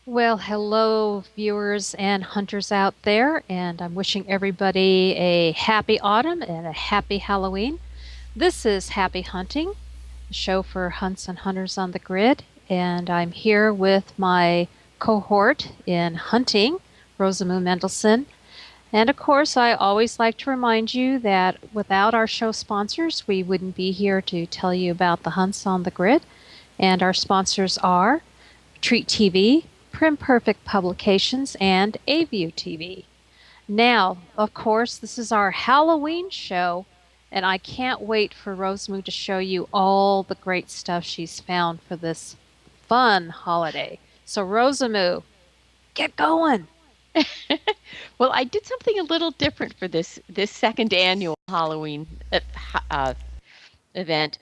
Well, hello, viewers and hunters out there, and I'm wishing everybody a happy autumn and a happy Halloween. This is Happy Hunting, a show for hunts and hunters on the grid, and I'm here with my cohort in hunting, Rosamoo Mendelson. And of course, I always like to remind you that without our show sponsors, we wouldn't be here to tell you about the hunts on the grid. And our sponsors are Treat TV, Prim Perfect Publications, and AView TV. Now, of course, this is our Halloween show, and I can't wait for Rosamoo to show you all the great stuff she's found for this fun holiday. So, Rosamoo, get going. Well, I did something a little different for this second annual Halloween uh, event.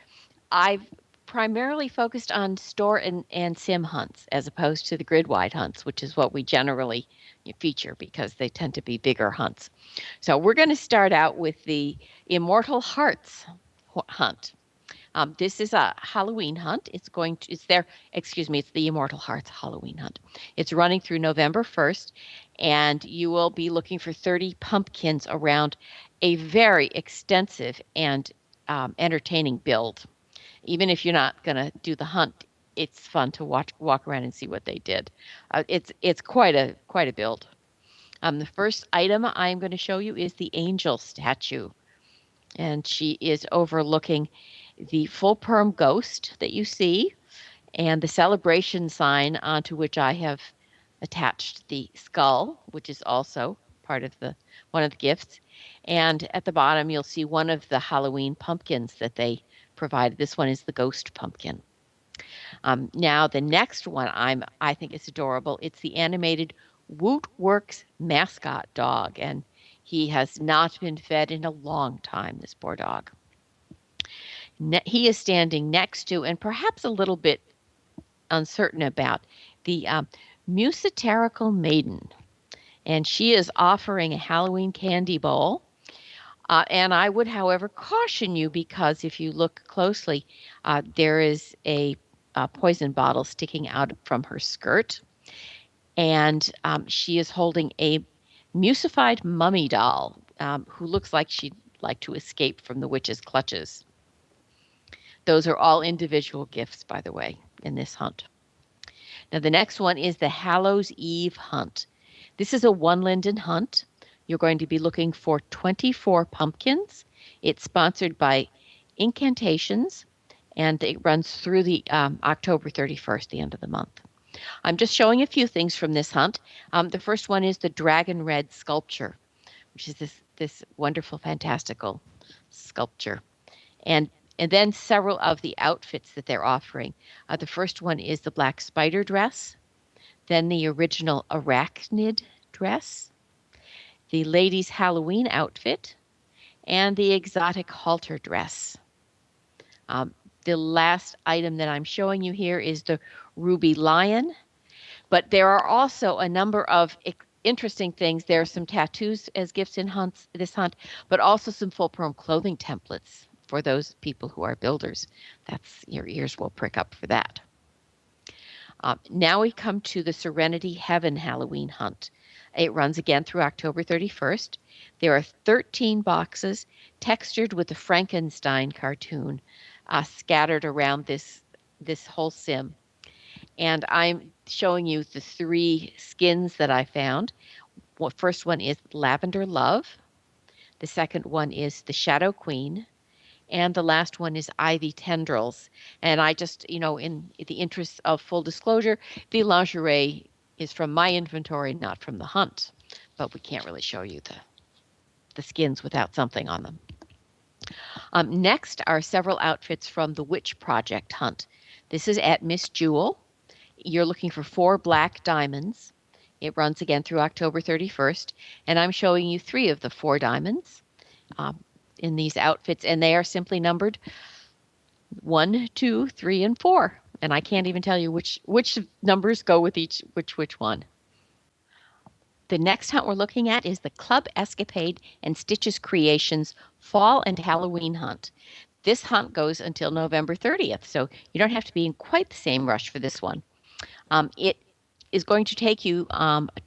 I've primarily focused on store and sim hunts as opposed to the grid-wide hunts, which is what we generally feature because they tend to be bigger hunts. So we're going to start out with the Immortal Hearts hunt. This is a Halloween hunt. It's the Immortal Hearts Halloween hunt. It's running through November 1st, and you will be looking for 30 pumpkins around a very extensive and entertaining build. Even if you're not going to do the hunt, it's fun to walk around and see what they did. It's quite a build. The first item I'm going to show you is the angel statue, and she is overlooking the full perm ghost that you see and the celebration sign onto which I have attached the skull, which is also part of the one of the gifts. And at the bottom, you'll see one of the Halloween pumpkins that they provided. This one is the ghost pumpkin. Now, the next one I think is adorable. It's the animated Wootworks mascot dog, and he has not been fed in a long time. This poor dog. He is standing next to, and perhaps a little bit uncertain about, the Musiterical Maiden. And she is offering a Halloween candy bowl. And I would, however, caution you because if you look closely, there is a poison bottle sticking out from her skirt. And she is holding a musified mummy doll who looks like she'd like to escape from the witch's clutches. Those are all individual gifts, by the way, in this hunt. Now, the next one is the Hallows Eve hunt. This is a one linden hunt. You're going to be looking for 24 pumpkins. It's sponsored by Incantations, and it runs through the October 31st, the end of the month. I'm just showing a few things from this hunt. The first one is the Dragon Red sculpture, which is this wonderful, fantastical sculpture. And then several of the outfits that they're offering. The first one is the black spider dress, then the original arachnid dress, the ladies' Halloween outfit, and the exotic halter dress. The last item that I'm showing you here is the ruby lion, but there are also a number of interesting things. There are some tattoos as gifts in this hunt, but also some full perm clothing templates for those people who are builders. Your ears will prick up for that. Now we come to the Serenity Heaven Halloween hunt. It runs again through October 31st. There are 13 boxes textured with the Frankenstein cartoon scattered around this whole sim. And I'm showing you the 3 skins that I found. The first one is Lavender Love. The second one is the Shadow Queen. And the last one is Ivy Tendrils. And I just, in the interest of full disclosure, the lingerie is from my inventory, not from the hunt. But we can't really show you the skins without something on them. Next are several outfits from the Witch Project hunt. This is at Miss Jewel. You're looking for 4 black diamonds. It runs again through October 31st. And I'm showing you 3 of the 4 diamonds in these outfits, and they are simply numbered 1, 2, 3, and 4. And I can't even tell you which numbers go with which one. The next hunt we're looking at is the Club Escapade and Stitches Creations Fall and Halloween hunt. This hunt goes until November 30th, so you don't have to be in quite the same rush for this one. It is going to take you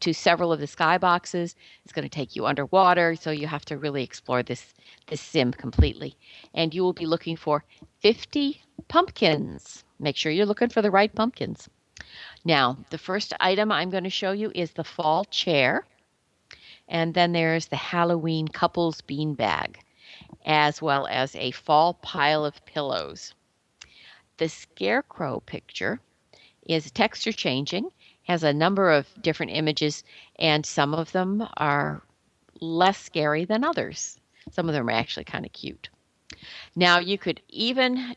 to several of the skyboxes. It's going to take you underwater, so you have to really explore this sim completely. And you will be looking for 50 pumpkins. Make sure you're looking for the right pumpkins. Now, the first item I'm going to show you is the fall chair, and then there's the Halloween couples beanbag, as well as a fall pile of pillows. The scarecrow picture is texture changing, has a number of different images, and some of them are less scary than others. Some of them are actually kind of cute. Now you could even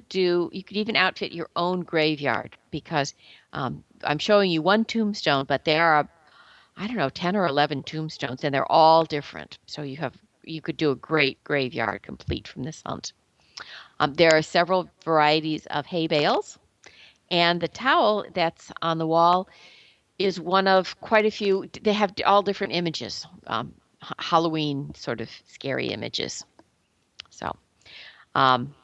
outfit your own graveyard because I'm showing you one tombstone, but there are, I don't know, 10 or 11 tombstones, and they're all different. So you could do a great graveyard complete from this hunt. There are several varieties of hay bales, and the towel that's on the wall is one of quite a few. They have all different images, Halloween sort of scary images. So um,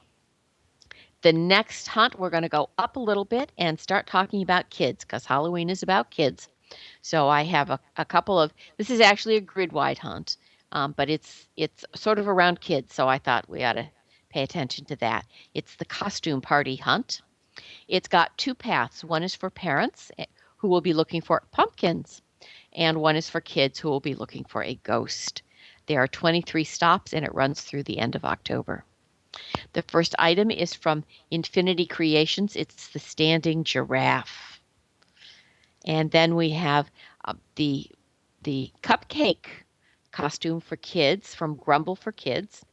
the next hunt, we're going to go up a little bit and start talking about kids because Halloween is about kids. So I have a couple of. This is actually a grid wide hunt, but it's sort of around kids. So I thought we ought to pay attention to that. It's the costume party hunt. It's got two paths. One is for parents who will be looking for pumpkins, and one is for kids who will be looking for a ghost. There are 23 stops, and it runs through the end of October. The first item is from Infinity Creations. It's the standing giraffe. And then we have the cupcake costume for kids from Grumble for Kids.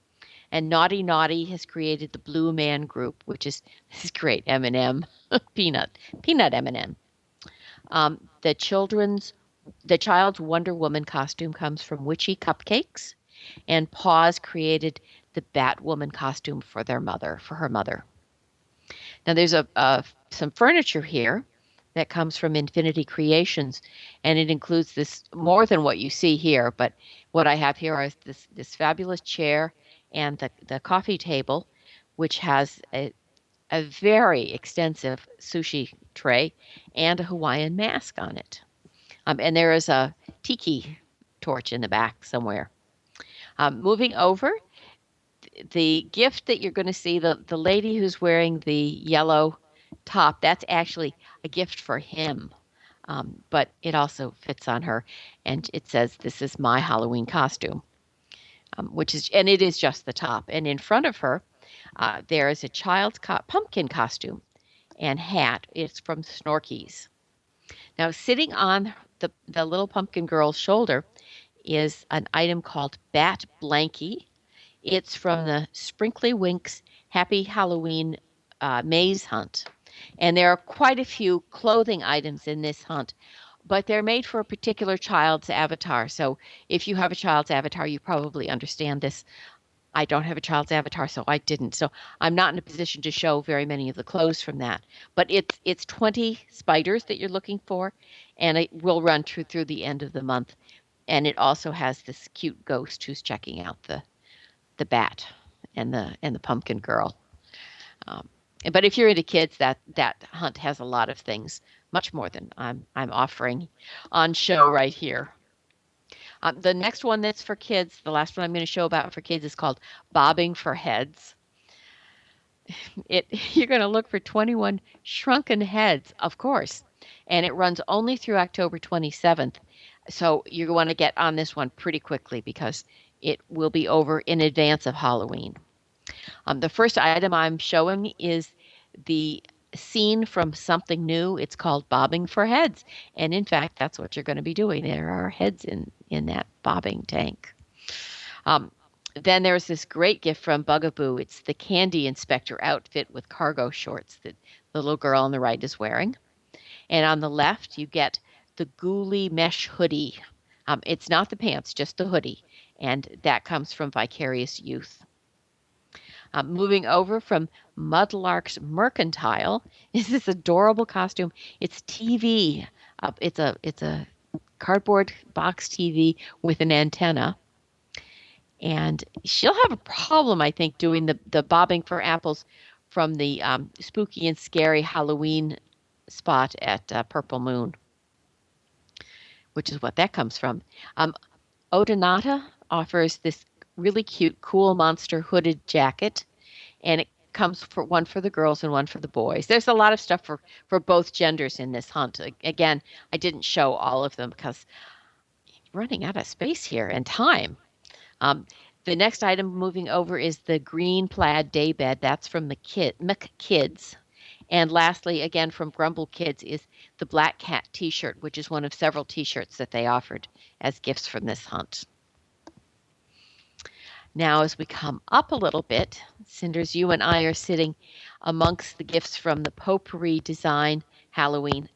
And Naughty Naughty has created the Blue Man Group, which is this is great. M&M, peanut M&M. The child's Wonder Woman costume comes from Witchy Cupcakes, and Paws created the Batwoman costume for her mother. Now there's some furniture here that comes from Infinity Creations, and it includes this more than what you see here, but what I have here is this fabulous chair and the coffee table, which has a very extensive sushi tray and a Hawaiian mask on it. And there is a tiki torch in the back somewhere. Moving over, the gift that you're going to see, the lady who's wearing the yellow top, that's actually a gift for him. But it also fits on her, and it says, "This is my Halloween costume," and it is just the top. And in front of her, there is a child's pumpkin costume and hat. It's from Snorkies. Now, sitting on the little pumpkin girl's shoulder is an item called Bat Blankie. It's from the Sprinkly Winks Happy Halloween Maze Hunt. And there are quite a few clothing items in this hunt, but they're made for a particular child's avatar. So if you have a child's avatar, you probably understand this. I don't have a child's avatar, so I didn't. So I'm not in a position to show very many of the clothes from that. But it's 20 spiders that you're looking for, and it will run through the end of the month. And it also has this cute ghost who's checking out the bat and the pumpkin girl. But if you're into kids, that hunt has a lot of things, much more than I'm offering on show right here. The next one that's for kids, the last one I'm going to show about for kids, is called Bobbing for Heads. You're going to look for 21 shrunken heads, of course, and it runs only through October 27th. So you want to get on this one pretty quickly because it will be over in advance of Halloween. The first item I'm showing is the scene from Something New. It's called Bobbing for Heads. And in fact, that's what you're going to be doing. There are heads in that bobbing tank. Then there's this great gift from Bugaboo. It's the Candy Inspector outfit with cargo shorts that the little girl on the right is wearing. And on the left, you get the Ghoulie mesh hoodie. It's not the pants, just the hoodie. And that comes from Vicarious Youth. Moving over from Mudlark's Mercantile is this adorable costume. It's TV. It's a cardboard box TV with an antenna. And she'll have a problem, I think, doing the bobbing for apples from the spooky and scary Halloween spot at Purple Moon. which is what that comes from. Um, Odonata offers this really cute, cool monster hooded jacket, and it comes for one for the girls and one for the boys. There's a lot of stuff for both genders in this hunt. Again, I didn't show all of them because running out of space here and time. Um, the next item moving over is the green plaid daybed. That's from the McKids. And lastly, again from Grumble Kids, is the Black Cat T-shirt, which is one of several T-shirts that they offered as gifts from this hunt. Now, as we come up a little bit, Cinders, you and I are sitting amongst the gifts from the Potpourri Designs Halloween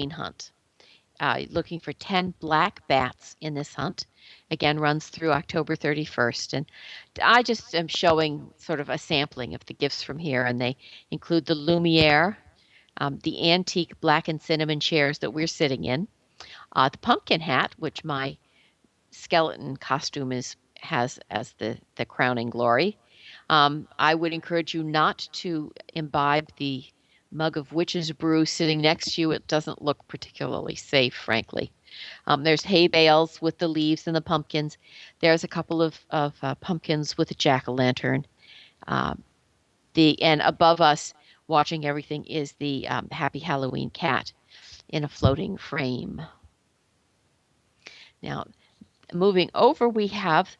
hunt. Looking for 10 black bats in this hunt. Again, runs through October 31st. And I just am showing sort of a sampling of the gifts from here, and they include the Lumiere, the antique black and cinnamon chairs that we're sitting in, the pumpkin hat, which my skeleton costume has as the crowning glory. I would encourage you not to imbibe the mug of witch's brew sitting next to you. It doesn't look particularly safe, frankly. There's hay bales with the leaves and the pumpkins. There's a couple of pumpkins with a jack-o'-lantern. Um, and above us, watching everything, is the Happy Halloween cat in a floating frame. Now, moving over, we have,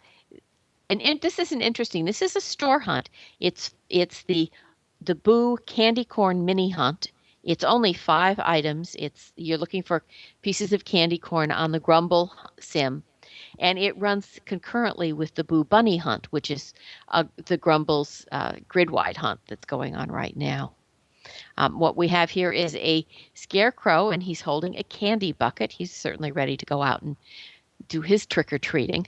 and this is an interesting. This is a store hunt. It's the Boo Candy Corn Mini Hunt. It's only 5 items. You're looking for pieces of candy corn on the Grumble sim, and it runs concurrently with the Boo Bunny Hunt, which is the Grumble's grid-wide hunt that's going on right now. What we have here is a scarecrow, and he's holding a candy bucket. He's certainly ready to go out and do his trick-or-treating.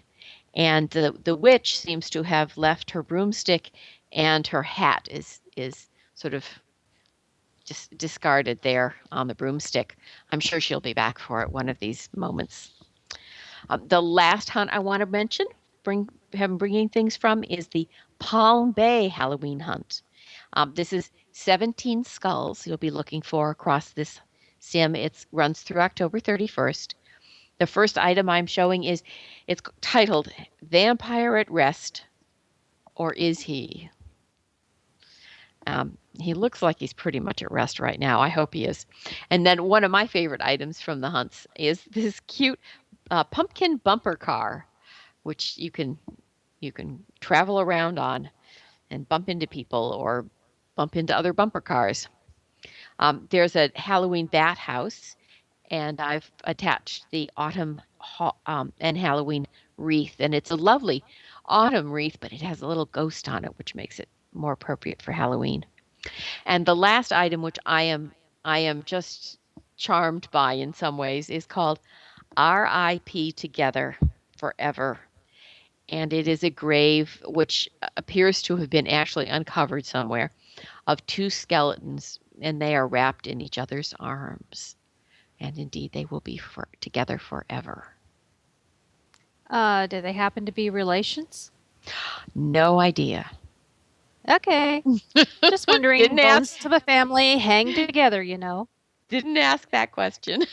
And the witch seems to have left her broomstick, and her hat is sort of just discarded there on the broomstick. I'm sure she'll be back for it one of these moments. The last hunt I want to mention, bringing things from, is the Palm Bay Halloween hunt. This is 17 skulls you'll be looking for across this sim. It runs through October 31st. The first item I'm showing it's titled Vampire at Rest, or Is He? He looks like he's pretty much at rest right now. I hope he is. And then one of my favorite items from the hunts is this cute pumpkin bumper car, which you can travel around on and bump into people or bump into other bumper cars. There's a Halloween bat house, and I've attached the autumn and Halloween wreath, and it's a lovely autumn wreath, but it has a little ghost on it, which makes it more appropriate for Halloween. And the last item, which I am just charmed by in some ways, is called R.I.P. Together Forever. And it is a grave which appears to have been actually uncovered somewhere of 2 skeletons, and they are wrapped in each other's arms. And indeed, they will be together forever. Do they happen to be relations? No idea. Okay. Just wondering, Didn't bones ask. of a family hang together, you know. Didn't ask that question.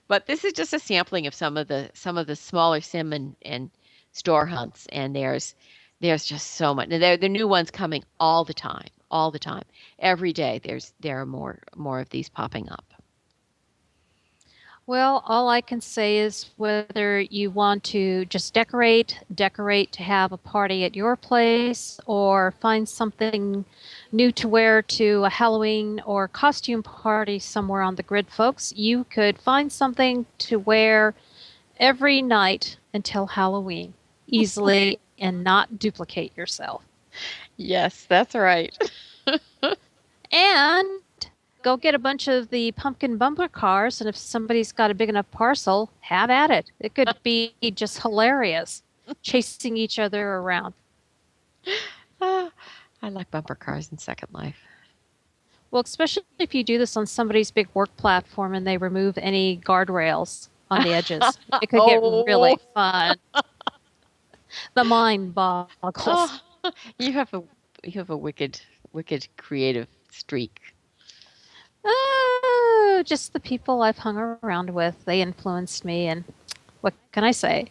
But this is just a sampling of some of the smaller sim and store hunts, and there's just so much. There are new ones coming all the time, all the time. Every day there are more of these popping up. Well, all I can say is whether you want to just decorate to have a party at your place, or find something new to wear to a Halloween or costume party somewhere on the grid, folks, you could find something to wear every night until Halloween easily and not duplicate yourself. Yes, that's right. And go get a bunch of the pumpkin bumper cars, and if somebody's got a big enough parcel, have at it. It could be just hilarious, chasing each other around. Ah, I like bumper cars in Second Life. Well, especially if you do this on somebody's big work platform and they remove any guardrails on the edges. It could get really fun. The mind boggles. Oh, you have a wicked creative streak. just the people I've hung around with. They influenced me, and what can I say?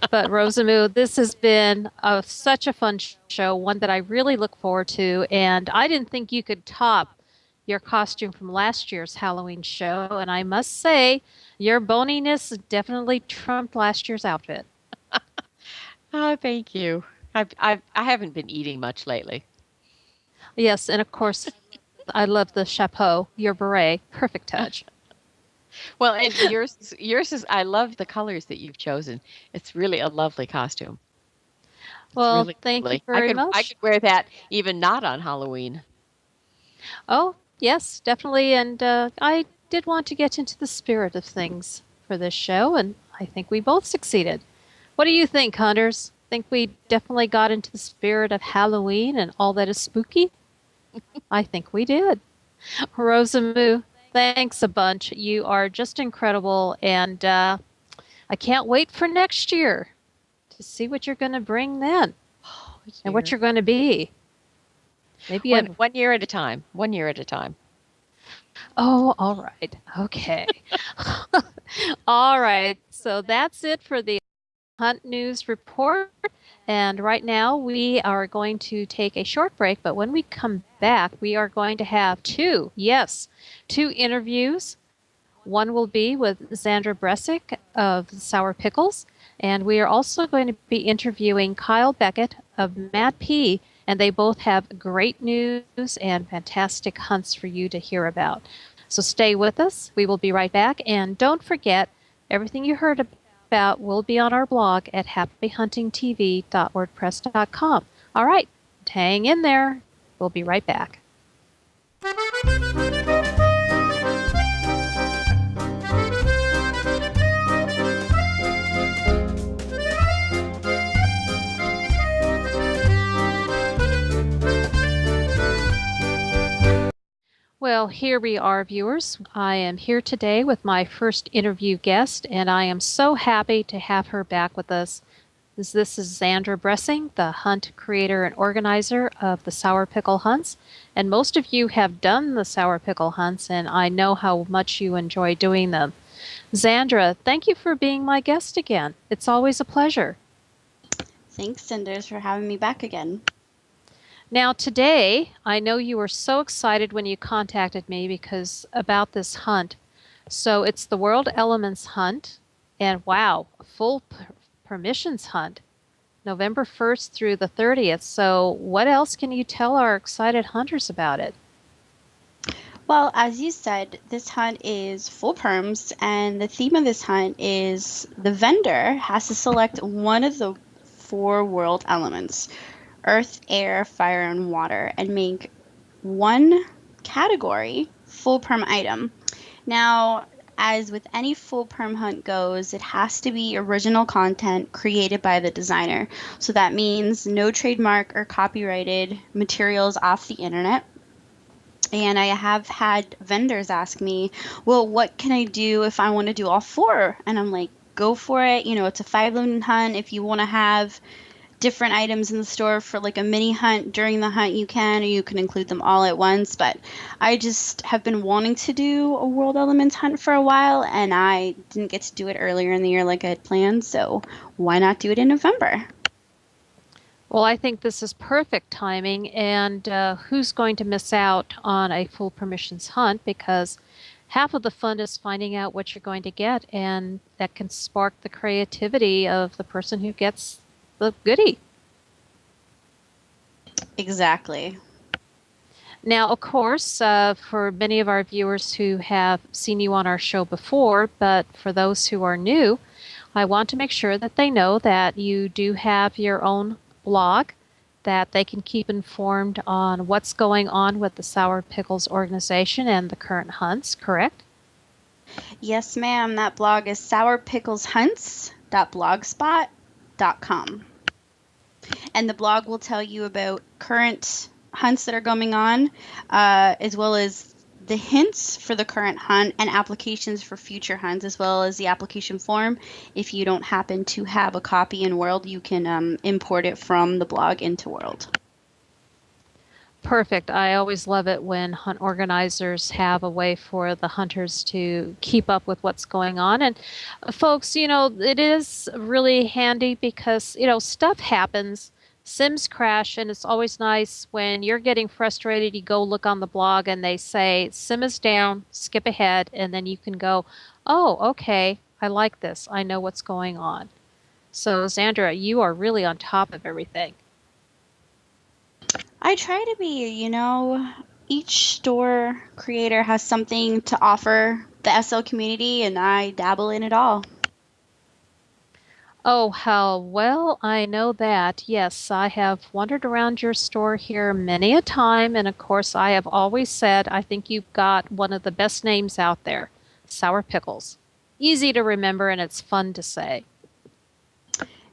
But Rosamoo, this has been such a fun show, one that I really look forward to. And I didn't think you could top your costume from last year's Halloween show. And I must say, your boniness definitely trumped last year's outfit. Oh, thank you. I haven't been eating much lately. Yes, and of course, I love the chapeau, your beret, perfect touch. Well, and yours is I love the colors that you've chosen. It's really a lovely costume. It's Well, really thank you lovely. very I much. could wear that even not on Halloween. Oh, yes, definitely. And I did want to get into the spirit of things for this show, and I think we both succeeded. What do you think, Hunters? Think we definitely got into the spirit of Halloween and all that is spooky? I think we did. Rosamoo, thanks a bunch. You are just incredible, and I can't wait for next year to see what you're going to bring then Oh, and what dear. you're going to be. Maybe a. One year at a time. One year at a time. Oh, all right. Okay. All right. So that's it for the Hunt News Report. And right now we are going to take a short break, but when we come back, we are going to have two interviews. One will be with Xandra Bressig of Sour Pickles, and we are also going to be interviewing Kyle Beckett of MadPea, and they both have great news and fantastic hunts for you to hear about. So stay with us. We will be right back, and don't forget, everything you heard about will be on our blog at happyhuntingtv.wordpress.com. All right, hang in there. We'll be right back. Well, here we are, viewers. I am here today with my first interview guest, and I am so happy to have her back with us. This is Xandra Bressig, the hunt creator and organizer of the Sour Pickle Hunts. And most of you have done the Sour Pickle Hunts, and I know how much you enjoy doing them. Xandra, thank you for being my guest again. It's always a pleasure. Thanks, Cinders, for having me back again. Now, today, I know you were so excited when you contacted me because about this hunt. So it's the World Elements Hunt, and wow, a full permissions hunt, November 1st through the 30th. So, what else can you tell our excited hunters about it? Well, as you said, this hunt is full perms, and the theme of this hunt is the vendor has to select one of the four world elements: earth, air, fire, and water, and make one category full perm item. Now, as with any full perm hunt goes, it has to be original content created by the designer. So that means no trademark or copyrighted materials off the internet. And I have had vendors ask me, well, what can I do if I want to do all four? And I'm like, go for it. You know, it's a 5 limit hunt. If you want to have different items in the store for like a mini hunt during the hunt, you can, or you can include them all at once. But I just have been wanting to do a World Elements hunt for a while, and I didn't get to do it earlier in the year like I had planned. So why not do it in November? Well, I think this is perfect timing, and who's going to miss out on a full permissions hunt? Because half of the fun is finding out what you're going to get, and that can spark the creativity of the person who gets the goodie. Exactly. Now, of course, for many of our viewers who have seen you on our show before, but for those who are new, I want to make sure that they know that you do have your own blog that they can keep informed on what's going on with the Sour Pickles organization and the current hunts, correct? Yes, ma'am. That blog is sourpickleshunts.blogspot.com. And the blog will tell you about current hunts that are going on, as well as the hints for the current hunt and applications for future hunts, as well as the application form. If you don't happen to have a copy in World, you can import it from the blog into World. Perfect. I always love it when hunt organizers have a way for the hunters to keep up with what's going on. And folks, it is really handy because, stuff happens. Sims crash, and it's always nice when you're getting frustrated. You go look on the blog and they say, Sim is down, skip ahead, and then you can go, oh, okay, I like this. I know what's going on. So, Xandra, you are really on top of everything. I try to be, each store creator has something to offer the SL community, and I dabble in it all. Oh, how well I know that. Yes, I have wandered around your store here many a time, and of course, I have always said I think you've got one of the best names out there, Sour Pickles. Easy to remember, and it's fun to say.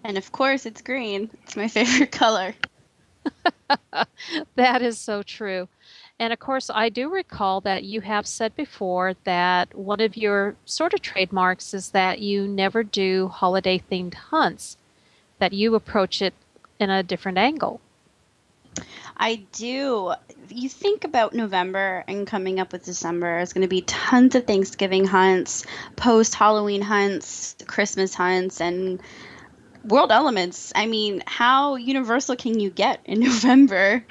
And of course, it's green. It's my favorite color. That is so true. And of course, I do recall that you have said before that one of your sort of trademarks is that you never do holiday themed hunts, that you approach it in a different angle. I do. You think about November and coming up with December, there's going to be tons of Thanksgiving hunts, post Halloween hunts, Christmas hunts, and World Elements. I mean, how universal can you get in November?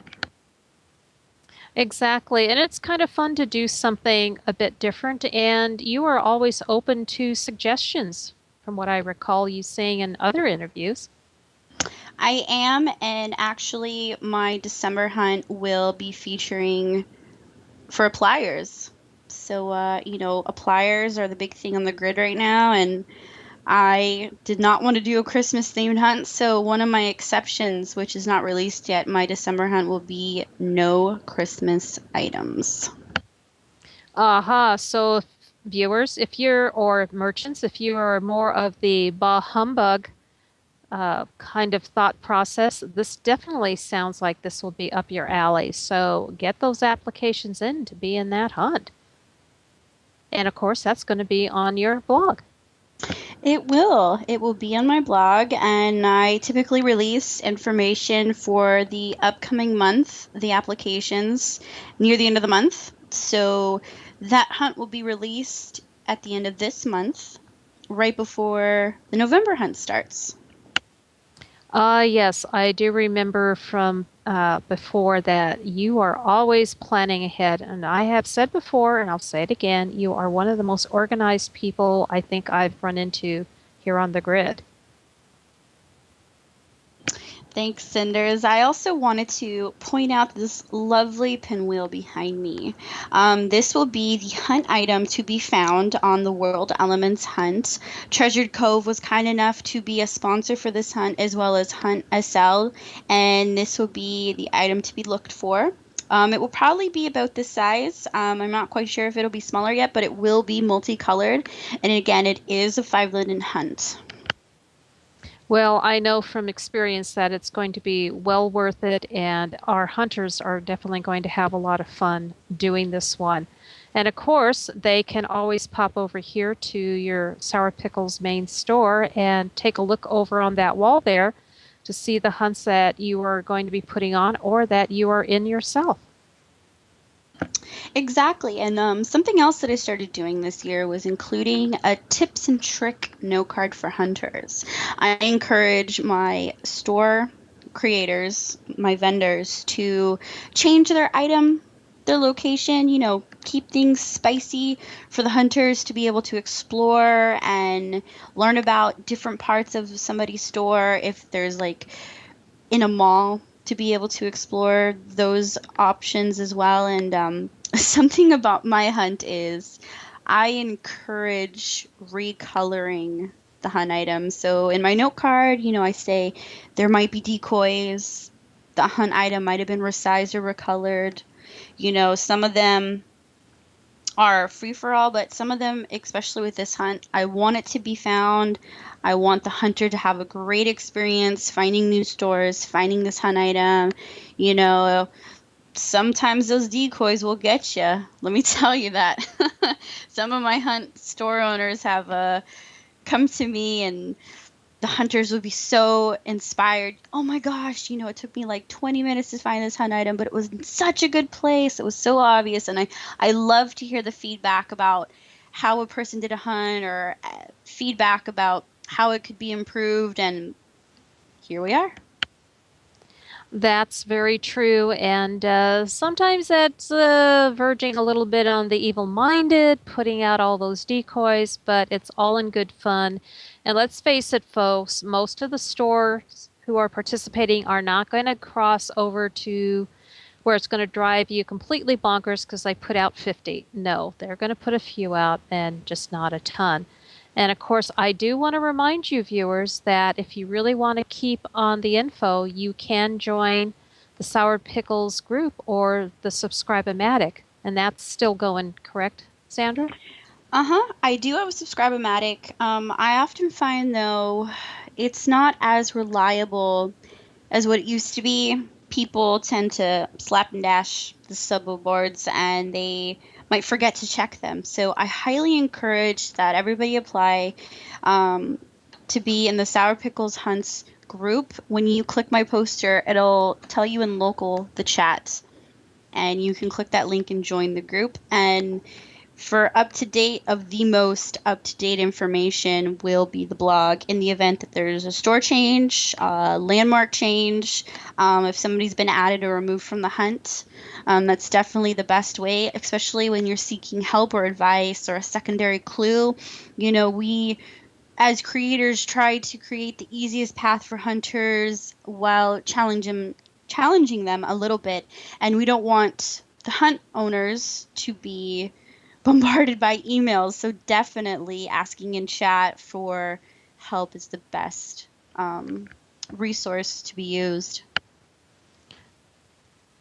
Exactly. And it's kind of fun to do something a bit different. And you are always open to suggestions, from what I recall you saying in other interviews. I am, and actually, my December hunt will be featuring for pliers. So, pliers are the big thing on the grid right now, and I did not want to do a Christmas themed hunt, so one of my exceptions, which is not released yet, my December hunt will be no Christmas items. Aha. So, viewers, if you're, or merchants, if you are more of the bah humbug kind of thought process, this definitely sounds like this will be up your alley. So, get those applications in to be in that hunt. And of course, that's going to be on your blog. It will. It will be on my blog, and I typically release information for the upcoming month, the applications, near the end of the month. So that hunt will be released at the end of this month, right before the November hunt starts. Yes, I do remember from before that you are always planning ahead. And I have said before, and I'll say it again, you are one of the most organized people I think I've run into here on the grid. Thanks, Cinders. I also wanted to point out this lovely pinwheel behind me. This will be the hunt item to be found on the World Elements hunt. Treasured Cove was kind enough to be a sponsor for this hunt, as well as Hunt SL, and this will be the item to be looked for. It will probably be about this size. I'm not quite sure if it'll be smaller yet, but it will be multicolored. And again, it is a 5-linen hunt. Well, I know from experience that it's going to be well worth it, and our hunters are definitely going to have a lot of fun doing this one. And of course, they can always pop over here to your Sour Pickles main store and take a look over on that wall there to see the hunts that you are going to be putting on or that you are in yourself. Exactly. And something else that I started doing this year was including a tips and trick note card for hunters. I encourage my store creators, my vendors, to change their item, their location, keep things spicy for the hunters to be able to explore and learn about different parts of somebody's store. If there's like in a mall, to be able to explore those options as well. And something about my hunt is I encourage recoloring the hunt items. So in my note card, I say there might be decoys. The hunt item might have been resized or recolored. Some of them are free for all, but some of them, especially with this hunt, I want it to be found. I want the hunter to have a great experience finding new stores, finding this hunt item. Sometimes those decoys will get you. Let me tell you that. Some of my hunt store owners have come to me and the hunters would be so inspired. Oh my gosh, it took me like 20 minutes to find this hunt item, but it was in such a good place. It was so obvious. And I love to hear the feedback about how a person did a hunt, or feedback about how it could be improved. And here we are. That's very true, and sometimes that's verging a little bit on the evil-minded, putting out all those decoys, but it's all in good fun. And let's face it, folks, most of the stores who are participating are not going to cross over to where it's going to drive you completely bonkers because they put out 50. No, they're going to put a few out and just not a ton. And of course, I do want to remind you, viewers, that if you really want to keep on the info, you can join the Sour Pickles group or the Subscribe-O-Matic. And that's still going, correct, Xandra? I do have a Subscribe-O-Matic. I often find, though, it's not as reliable as what it used to be. People tend to slap and dash the sub boards, and they might forget to check them. So I highly encourage that everybody apply to be in the Sour Pickles Hunts group. When you click my poster, it'll tell you in local the chat, and you can click that link and join the group. And for the most up-to-date information will be the blog. In the event that there's a store change, landmark change, if somebody's been added or removed from the hunt, that's definitely the best way, especially when you're seeking help or advice or a secondary clue. We as creators try to create the easiest path for hunters while challenging them a little bit, and we don't want the hunt owners to be bombarded by emails. So definitely asking in chat for help is the best resource to be used.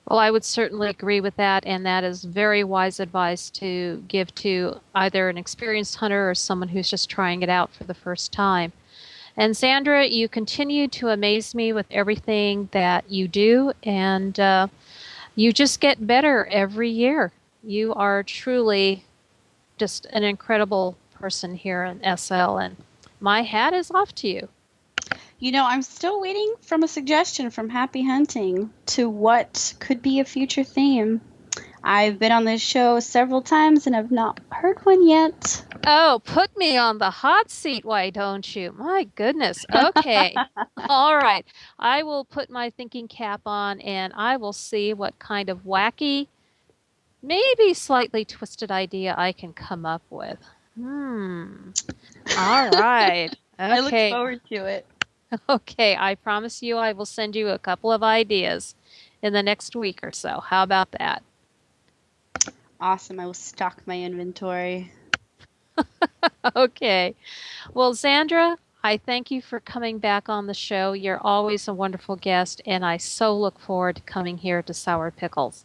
Well, I would certainly agree with that, and that is very wise advice to give to either an experienced hunter or someone who's just trying it out for the first time. And Xandra, you continue to amaze me with everything that you do, and you just get better every year. You are truly just an incredible person here in SL, and my hat is off to you. I'm still waiting from a suggestion from Happy Hunting to what could be a future theme. I've been on this show several times and have not heard one yet. Oh, put me on the hot seat, why don't you? My goodness. Okay. All right. I will put my thinking cap on and I will see what kind of wacky, maybe slightly twisted idea I can come up with. All right. Okay. I look forward to it. Okay, I promise you I will send you a couple of ideas in the next week or so. How about that? Awesome. I will stock my inventory. Okay. Well, Xandra, I thank you for coming back on the show. You're always a wonderful guest, and I so look forward to coming here to Sour Pickles.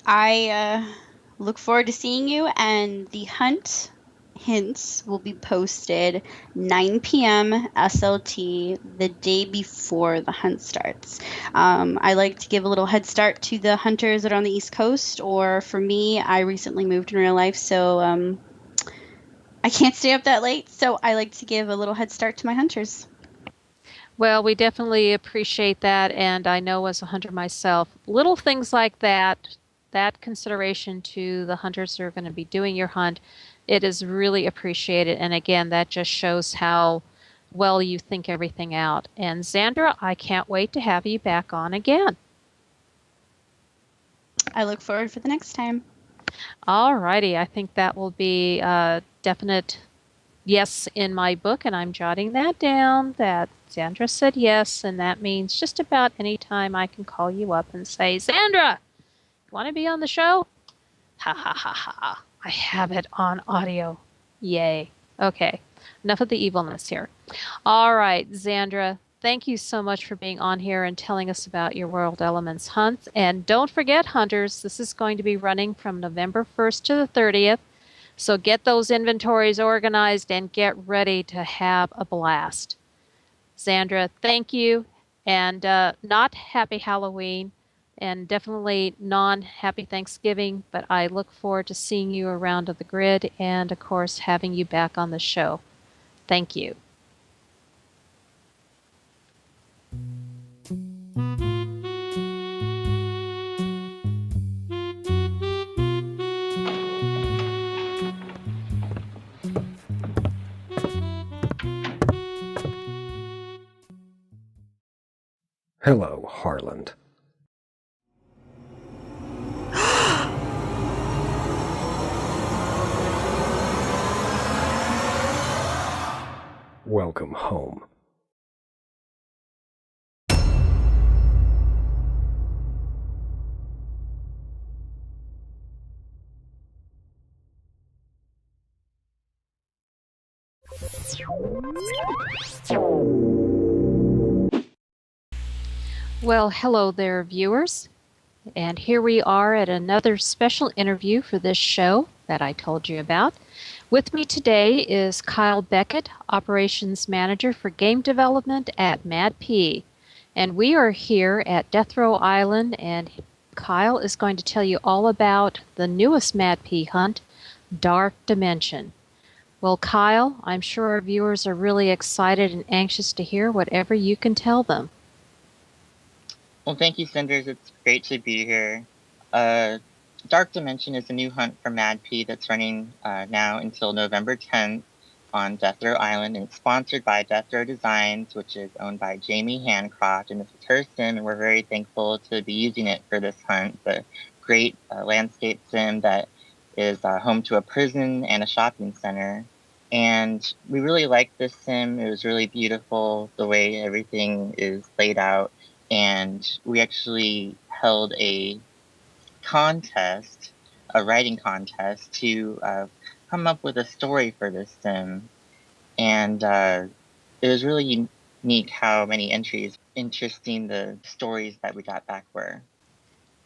I look forward to seeing you, and the hunt hints will be posted 9 p.m. SLT the day before the hunt starts. I like to give a little head start to the hunters that are on the East Coast, or for me, I recently moved in real life, so I can't stay up that late, so I like to give a little head start to my hunters. Well, we definitely appreciate that, and I know as a hunter myself, little things like that, that consideration to the hunters that are going to be doing your hunt, it is really appreciated. And again, that just shows how well you think everything out. And Xandra, I can't wait to have you back on again. I look forward for the next time. All righty. I think that will be a definite yes in my book, and I'm jotting that down, that Xandra said yes, and that means just about any time I can call you up and say, Xandra, want to be on the show? Ha ha ha ha. I have it on audio. Yay. Okay. Enough of the evilness here. All right, Xandra, thank you so much for being on here and telling us about your World Elements hunts. And don't forget, hunters, this is going to be running from November 1st to the 30th. So get those inventories organized and get ready to have a blast. Xandra, thank you. And not happy Halloween. And definitely non-happy Thanksgiving, but I look forward to seeing you around the grid and, of course, having you back on the show. Thank you. Hello, Harland. Welcome home. Well, hello there, viewers. And here we are at another special interview for this show that I told you about. With me today is Kyle Beckett, Operations Manager for Game Development at MadPea. And we are here at Death Row Island, and Kyle is going to tell you all about the newest MadPea hunt, Dark Dimension. Well, Kyle, I'm sure our viewers are really excited and anxious to hear whatever you can tell them. Well, thank you, Cinders. It's great to be here. Dark Dimension is a new hunt for MadPea that's running now until November 10th on Death Row Island, and it's sponsored by Death Row Designs, which is owned by Jamie Hancroft, and it's her sim, and we're very thankful to be using it for this hunt. It's a great landscape sim that is home to a prison and a shopping center. And we really liked this sim. It was really beautiful, the way everything is laid out. And we actually held a contest, a writing contest, to come up with a story for this sim. And it was really unique how many entries, interesting the stories that we got back were.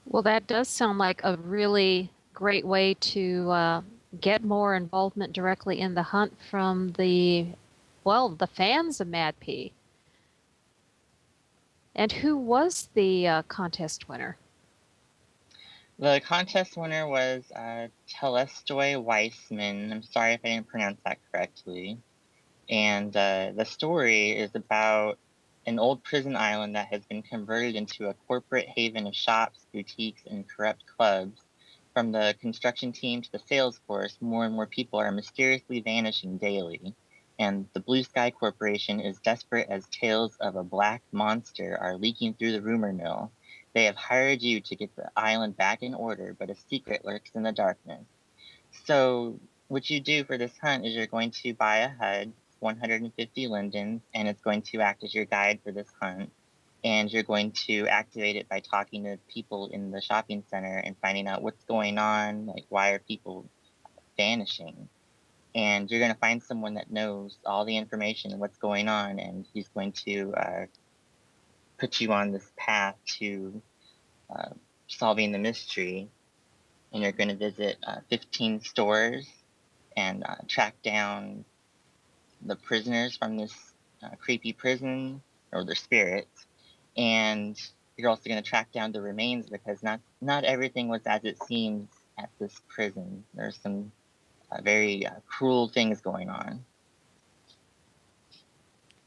Well, that does sound like a really great way to get more involvement directly in the hunt from the fans of MadPea. And who was the contest winner? The contest winner was Telestoy Weissman. I'm sorry if I didn't pronounce that correctly. And the story is about an old prison island that has been converted into a corporate haven of shops, boutiques, and corrupt clubs. From the construction team to the sales force, more and more people are mysteriously vanishing daily. And the Blue Sky Corporation is desperate as tales of a black monster are leaking through the rumor mill. They have hired you to get the island back in order, but a secret lurks in the darkness. So what you do for this hunt is you're going to buy a HUD, 150 lindens, and it's going to act as your guide for this hunt. And you're going to activate it by talking to people in the shopping center and finding out what's going on, like why are people vanishing. And you're going to find someone that knows all the information and what's going on, and he's going to put you on this path to solving the mystery. And you're going to visit 15 stores and track down the prisoners from this creepy prison, or their spirits. And you're also going to track down the remains, because not everything was as it seems at this prison. There's some very cruel things going on.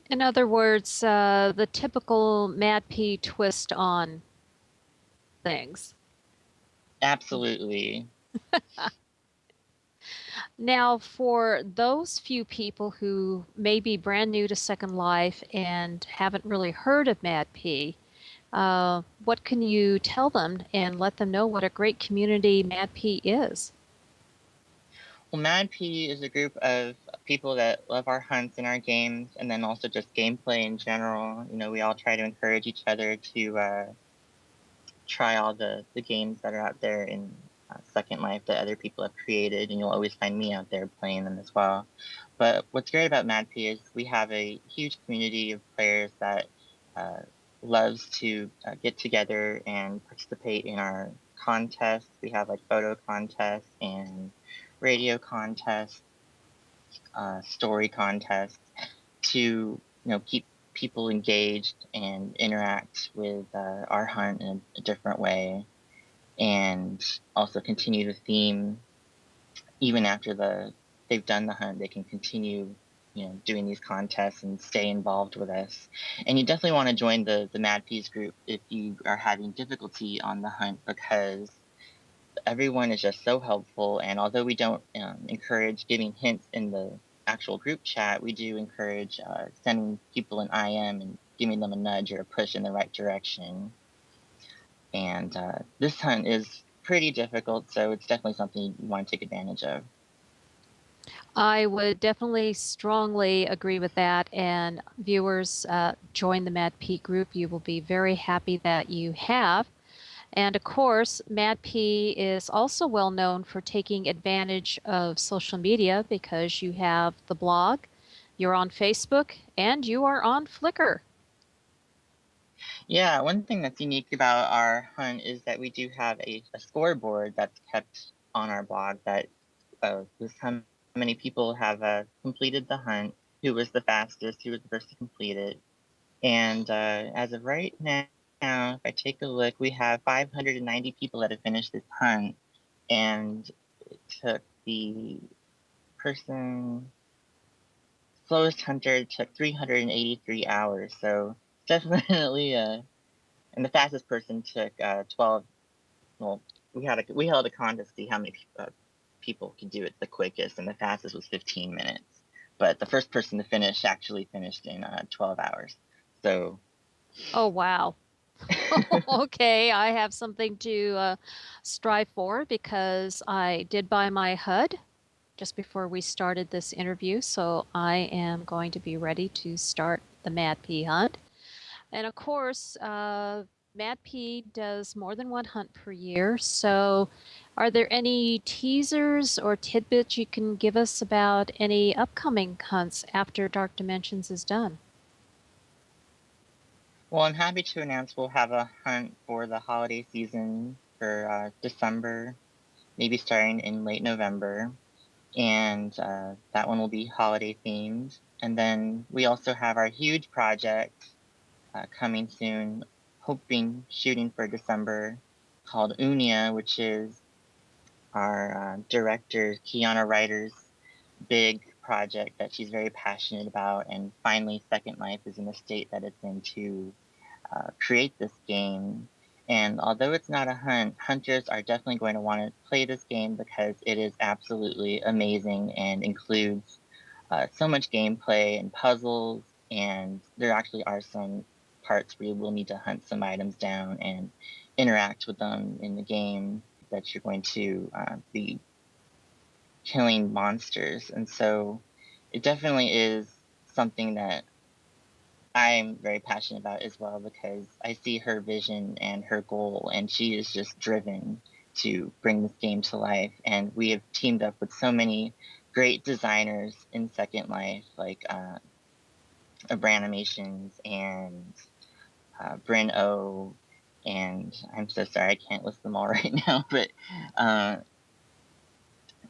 In other words, the typical MadPea twist on things. Absolutely. Now, for those few people who may be brand new to Second Life and haven't really heard of MadPea, what can you tell them and let them know what a great community MadPea is? Well, MadPea is a group of people that love our hunts and our games, and then also just gameplay in general. You know, we all try to encourage each other to try all the games that are out there in Second Life that other people have created, and you'll always find me out there playing them as well. But what's great about MadPea is we have a huge community of players that loves to get together and participate in our contests. We have like photo contests and radio contests, story contests, to keep people engaged and interact with our hunt in a different way, and also continue the theme even after they've done the hunt. They can continue doing these contests and stay involved with us. And you definitely want to join the MadPeas group if you are having difficulty on the hunt, because everyone is just so helpful. And although we don't encourage giving hints in the actual group chat, we do encourage sending people an IM and giving them a nudge or a push in the right direction. And this hunt is pretty difficult, so it's definitely something you want to take advantage of. I would definitely strongly agree with that. And viewers, join the MadPea group. You will be very happy that you have. And of course, MadPea is also well known for taking advantage of social media because you have the blog, you're on Facebook, and you are on Flickr. Yeah, one thing that's unique about our hunt is that we do have a scoreboard that's kept on our blog that lists how many people have completed the hunt, who was the fastest, who was the first to complete it. And as of right now, if I take a look, we have 590 people that have finished this hunt, and it took the person slowest hunter took 383 hours. So definitely, and the fastest person took 12. Well, we held a contest to see how many people could do it the quickest, and the fastest was 15 minutes. But the first person to finish actually finished in 12 hours. So. Oh, wow. Okay, I have something to strive for because I did buy my HUD just before we started this interview, so I am going to be ready to start the MadPea hunt. And of course, MadPea does more than one hunt per year. So, are there any teasers or tidbits you can give us about any upcoming hunts after Dark Dimensions is done? Well, I'm happy to announce we'll have a hunt for the holiday season for December, maybe starting in late November. And that one will be holiday themed. And then we also have our huge project coming soon, shooting for December, called Unia, which is our director, Kiana Ryder's big project that she's very passionate about. And finally, Second Life is in the state that it's in to create this game. And although it's not a hunt, hunters are definitely going to want to play this game because it is absolutely amazing and includes so much gameplay and puzzles. And there actually are some parts where you will need to hunt some items down and interact with them in the game, that you're going to be killing monsters. And so it definitely is something that I'm very passionate about as well, because I see her vision and her goal, and she is just driven to bring this game to life. And we have teamed up with so many great designers in Second Life, like Branimations and Bryn O. And I'm so sorry I can't list them all right now, but uh,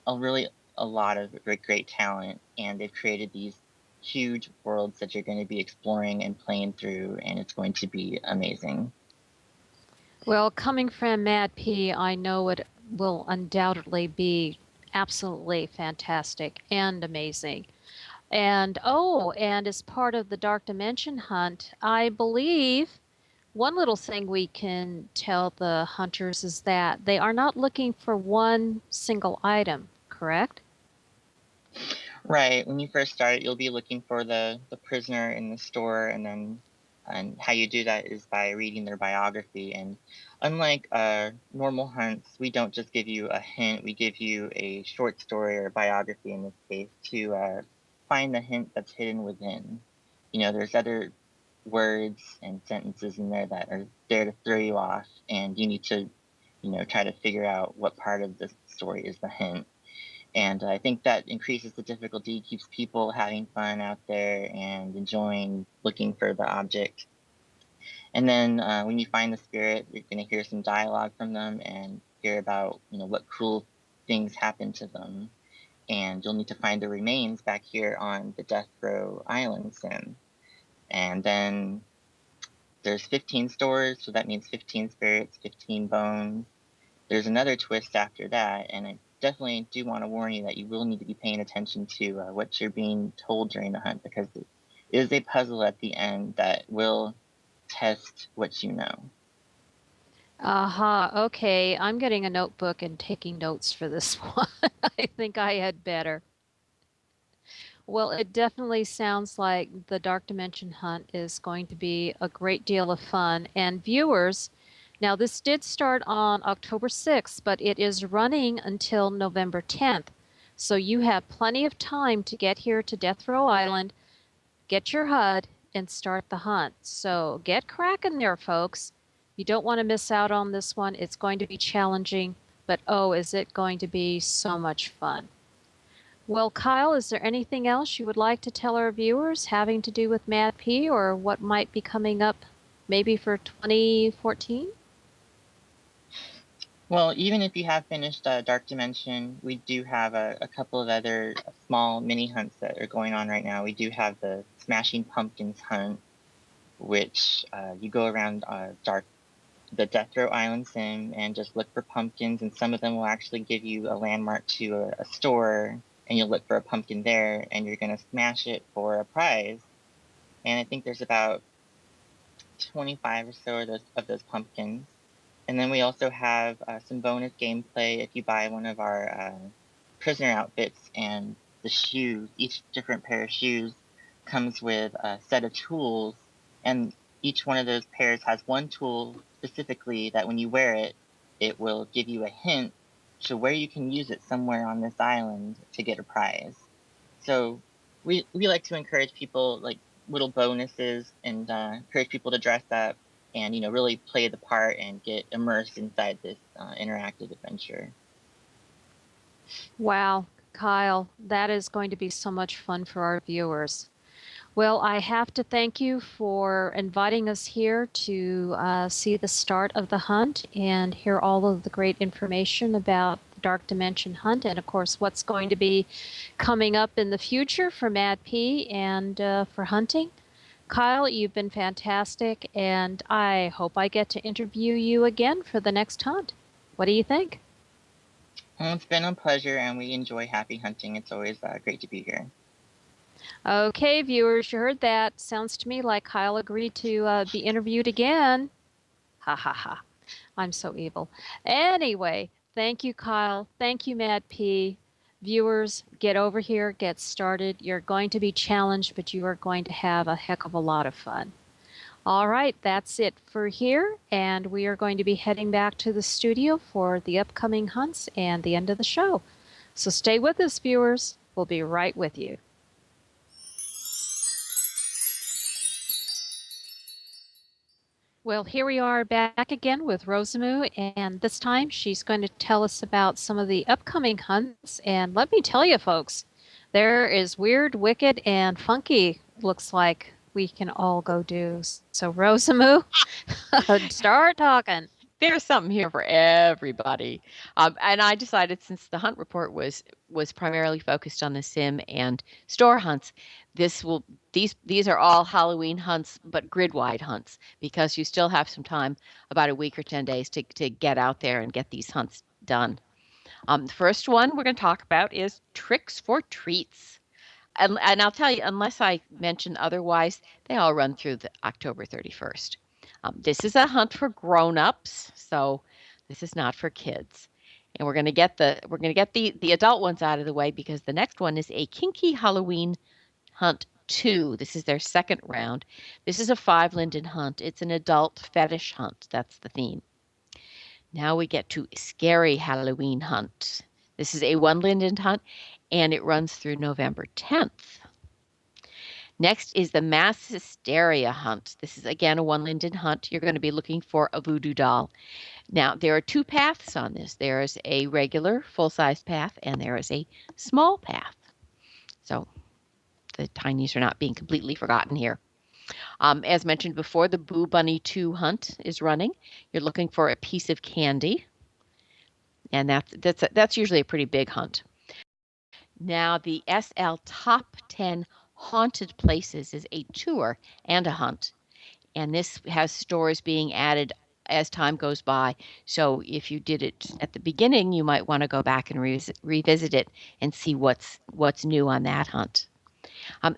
a lot of great talent, and they've created these huge worlds that you're going to be exploring and playing through, and it's going to be amazing. Well, coming from MadPea, I know it will undoubtedly be absolutely fantastic and amazing. And oh, and as part of the Dark Dimension hunt, I believe one little thing we can tell the hunters is that they are not looking for one single item, correct? Right. When you first start, you'll be looking for the prisoner in the store, and how you do that is by reading their biography. And unlike normal hunts, we don't just give you a hint; we give you a short story or a biography in this case to find the hint that's hidden within. There's other words and sentences in there that are there to throw you off, and you need to, try to figure out what part of the story is the hint. And I think that increases the difficulty, keeps people having fun out there and enjoying looking for the object. And then when you find the spirit, you're going to hear some dialogue from them and hear about, what cruel things happened to them. And you'll need to find the remains back here on the Death Row Island sim. And then there's 15 stores, so that means 15 spirits, 15 bones. There's another twist after that, and definitely do want to warn you that you will need to be paying attention to what you're being told during the hunt, because it is a puzzle at the end that will test what you know. Aha, okay. I'm getting a notebook and taking notes for this one. I think I had better. Well, it definitely sounds like the Dark Dimension hunt is going to be a great deal of fun. And viewers, now this did start on October 6th, but it is running until November 10th. So you have plenty of time to get here to Death Row Island, get your HUD, and start the hunt. So get cracking there, folks. You don't want to miss out on this one. It's going to be challenging, but oh, is it going to be so much fun. Well, Kyle, is there anything else you would like to tell our viewers having to do with MadPea or what might be coming up maybe for 2014? Well, even if you have finished Dark Dimension, we do have a couple of other small mini hunts that are going on right now. We do have the Smashing Pumpkins hunt, which you go around the Death Row Island sim and just look for pumpkins, and some of them will actually give you a landmark to a store, and you'll look for a pumpkin there, and you're going to smash it for a prize. And I think there's about 25 or so of those pumpkins. And then we also have some bonus gameplay if you buy one of our prisoner outfits, and the shoes, each different pair of shoes comes with a set of tools, and each one of those pairs has one tool specifically that when you wear it, it will give you a hint to where you can use it somewhere on this island to get a prize. So we like to encourage people, like little bonuses, and encourage people to dress up and really play the part and get immersed inside this interactive adventure. Wow, Kyle, that is going to be so much fun for our viewers. Well, I have to thank you for inviting us here to see the start of the hunt and hear all of the great information about the Dark Dimension hunt and, of course, what's going to be coming up in the future for MadPea and for hunting. Kyle, you've been fantastic, and I hope I get to interview you again for the next hunt. What do you think? Well, it's been a pleasure, and we enjoy happy hunting. It's always great to be here. Okay, viewers, you heard that. Sounds to me like Kyle agreed to be interviewed again. Ha ha ha. I'm so evil. Anyway, thank you, Kyle. Thank you, MadPea. Viewers, get over here, get started. You're going to be challenged, but you are going to have a heck of a lot of fun. All right, that's it for here, and we are going to be heading back to the studio for the upcoming hunts and the end of the show. So stay with us, viewers. We'll be right with you. Well, here we are back again with Rosamoo, and this time she's going to tell us about some of the upcoming hunts. And let me tell you, folks, there is weird, wicked, and funky, looks like we can all go do. So, Rosamoo, start talking. There's something here for everybody. And I decided, since the hunt report was primarily focused on the sim and store hunts, these are all Halloween hunts, but grid-wide hunts, because you still have some time, about a week or 10 days, to get out there and get these hunts done. The first one we're going to talk about is Tricks for Treats. And I'll tell you, unless I mention otherwise, they all run through the October 31st. This is a hunt for grown-ups, so this is not for kids. And we're going to get the adult ones out of the way, because the next one is a Kinky Halloween Hunt 2. This is their second round. This is a 5 linden hunt. It's an adult fetish hunt. That's the theme. Now we get to Scary Halloween Hunt. This is a 1 linden hunt, and it runs through November 10th. Next is the Mass Hysteria Hunt. This is, again, a 1 linden hunt. You're going to be looking for a voodoo doll. Now, there are 2 paths on this. There is a regular full-size path, and there is a small path. So the tinies are not being completely forgotten here. As mentioned before, the Boo Bunny 2 hunt is running. You're looking for a piece of candy, and that's usually a pretty big hunt. Now, the SL Top 10 Haunted Places is a tour and a hunt, and this has stores being added as time goes by. So if you did it at the beginning, you might want to go back and revisit it and see what's new on that hunt.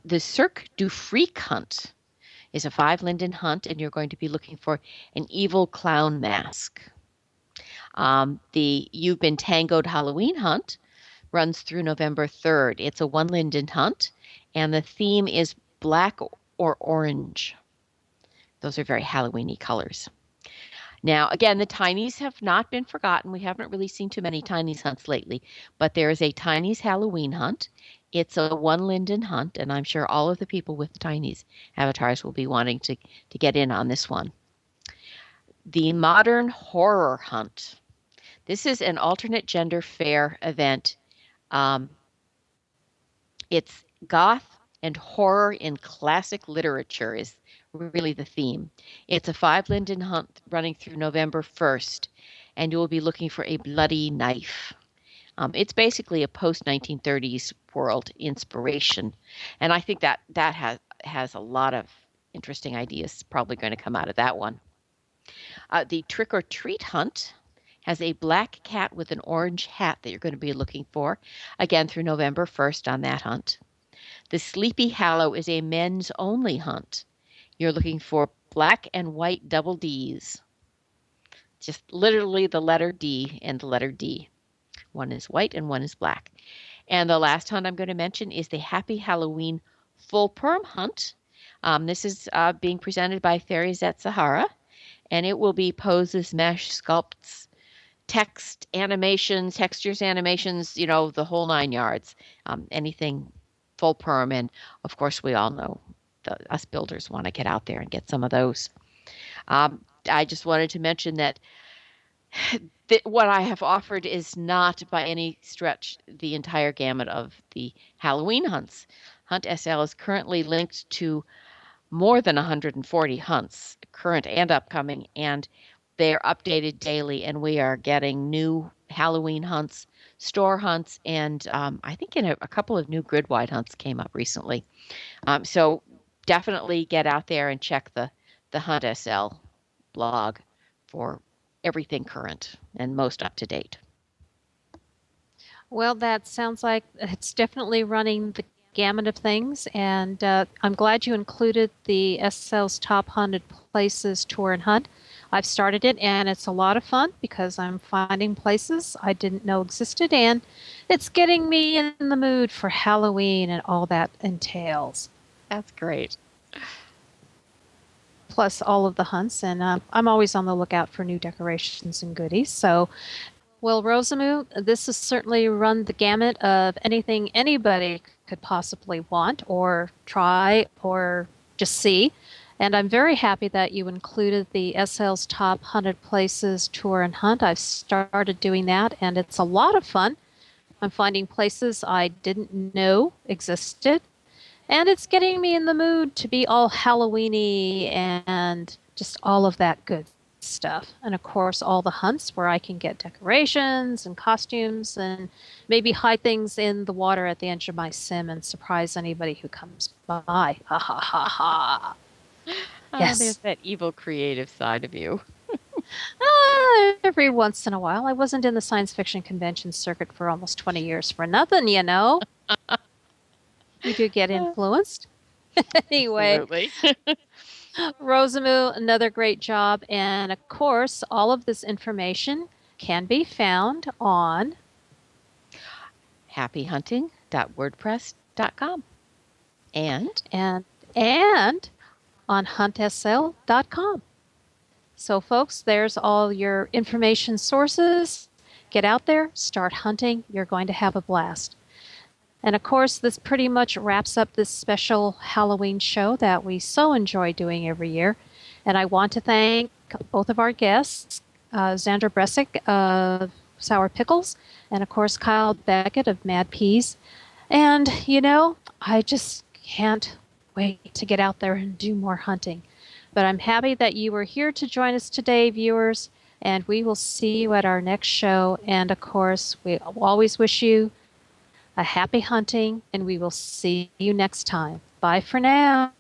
The Cirque du Freak hunt is a 5 linden hunt, and you're going to be looking for an evil clown mask. The You've Been Tangoed Halloween hunt runs through November 3rd. It's a 1 linden hunt, and the theme is black or orange. Those are very Halloween-y colors. Now, again, the Tinies have not been forgotten. We haven't really seen too many Tinies hunts lately, but there is a Tinies Halloween hunt. It's a 1 linden hunt, and I'm sure all of the people with the Tinies avatars will be wanting to get in on this one. The Modern Horror Hunt. This is an alternate gender fair event. It's goth and horror in classic literature is really the theme. It's a 5 linden hunt running through November 1st, and you will be looking for a bloody knife. It's basically a post-1930s world inspiration, and I think that has a lot of interesting ideas probably going to come out of that one. The Trick or Treat hunt has a black cat with an orange hat that you're going to be looking for, again through November 1st on that hunt. The Sleepy Hallow is a men's only hunt. You're looking for black and white double Ds. Just literally the letter D and the letter D. One is white and one is black. And the last hunt I'm going to mention is the Happy Halloween Full Perm Hunt. This is being presented by Fairies at Sahara, and it will be poses, mesh, sculpts, text, animations, textures, animations, the whole 9 yards. Anything full perm, and of course we all know us builders want to get out there and get some of those. I just wanted to mention that what I have offered is not by any stretch the entire gamut of the Halloween hunts. Hunt SL is currently linked to more than 140 hunts, current and upcoming, and they're updated daily, and we are getting new Halloween hunts, store hunts, and I think a couple of new grid-wide hunts came up recently. So definitely get out there and check the Hunt SL blog for everything current and most up to date. Well, that sounds like it's definitely running the gamut of things, and I'm glad you included the SL's Top Hunted Places Tour and Hunt. I've started it, and it's a lot of fun because I'm finding places I didn't know existed, and it's getting me in the mood for Halloween and all that entails. That's great. Plus all of the hunts, and I'm always on the lookout for new decorations and goodies. So, well, Rosamoo, this has certainly run the gamut of anything anybody could possibly want or try or just see. And I'm very happy that you included the SL's Top Hunted Places Tour and Hunt. I've started doing that, and it's a lot of fun. I'm finding places I didn't know existed, and it's getting me in the mood to be all Halloween-y and just all of that good stuff. And of course, all the hunts where I can get decorations and costumes and maybe hide things in the water at the edge of my sim and surprise anybody who comes by. Ha ha ha ha. Yes. There's that evil creative side of you. Every once in a while. I wasn't in the science fiction convention circuit for almost 20 years for nothing, you know. You do get influenced. Anyway. Absolutely. Rosamoo, another great job. And of course, all of this information can be found on happyhunting.wordpress.com and on huntsl.com. So, folks, there's all your information sources. Get out there, start hunting. You're going to have a blast. And of course, this pretty much wraps up this special Halloween show that we so enjoy doing every year. And I want to thank both of our guests, Xandra Bressig of Sour Pickles, and of course, Kyle Beckett of MadPeas. And, I just can't wait to get out there and do more hunting. But I'm happy that you were here to join us today, viewers, and we will see you at our next show. And of course, we always wish you a happy hunting, and we will see you next time. Bye for now.